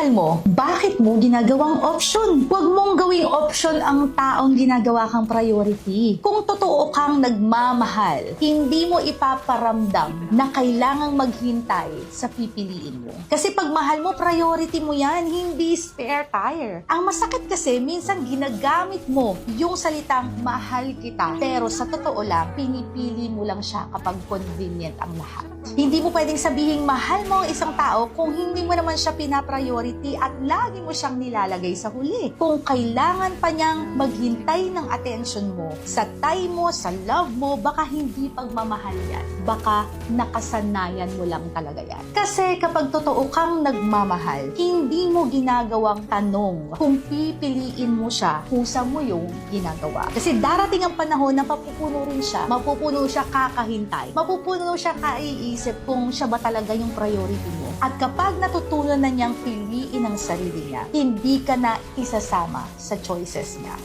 mahal mo, bakit mo ginagawang option? Huwag mong gawing option ang taong ginagawa kang priority. Kung totoo kang nagmamahal, hindi mo ipaparamdam na kailangang maghintay sa pipiliin mo. Kasi pag mahal mo, priority mo yan, hindi spare tire. Ang masakit kasi, minsan ginagamit mo yung salitang mahal kita, pero sa totoo lang, pinipili mo lang siya kapag convenient ang lahat. Hindi mo pwedeng sabihing mahal mo ang isang tao kung hindi mo naman siya pinapriority at lagi mo siyang nilalagay sa huli. Kung kailangan pa niyang maghintay ng attention mo, sa time mo, sa love mo, baka hindi pagmamahal yan. Baka nakasanayan mo lang talaga yan. Kasi kapag totoo kang nagmamahal, hindi mo ginagawang tanong kung pipiliin mo siya, kusa mo yung ginagawa. Kasi darating ang panahon na mapupuno rin siya, mapupuno siya kakahintay, mapupuno siya kaiisip kung siya ba talaga yung priority mo. At kapag natutunan na niyang piliin ang sarili niya, hindi ka na isasama sa choices niya.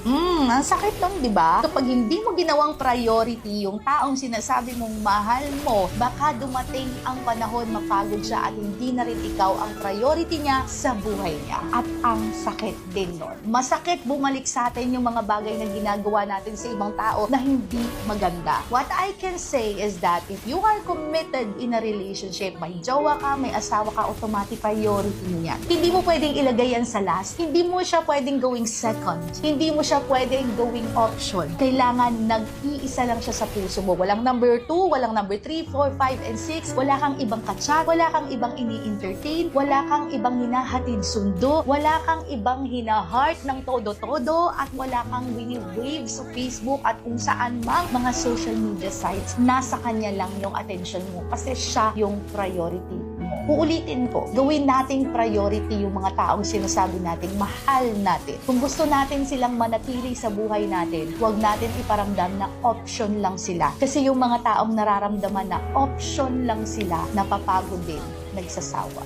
Ang sakit lang, di ba? Kapag hindi mo ginawang priority yung taong sinasabi mong mahal mo, baka dumating ang panahon mapagod siya at hindi na rin ikaw ang priority niya sa buhay niya. At ang sakit din nun. Masakit bumalik sa atin yung mga bagay na ginagawa natin sa ibang tao na hindi maganda. What I can say is that if you are committed in a relationship, may jowa ka, may asawa ka, automatic priority mo yan. Hindi mo pwedeng ilagay yan sa last. Hindi mo siya pwedeng gawing second. Hindi mo siya pwedeng gawing option. Kailangan nag-iisa lang siya sa puso mo. Walang number 2, walang number 3, 4, 5, and 6. Wala kang ibang kachat, wala kang ibang ini-entertain, wala kang ibang hinahatid sundo, wala kang ibang hina-heart ng todo-todo, at wala kang wini-wave sa Facebook at kung saan mang mga social media sites. Nasa kanya lang yung attention mo kasi siya yung priority mo. Uulitin ko, gawin nating priority yung mga taong sinasabi nating mahal natin. Kung gusto natin silang manatili sa buhay natin, huwag natin iparamdam na option lang sila. Kasi yung mga taong nararamdaman na option lang sila, napapagod din, nagsasawa.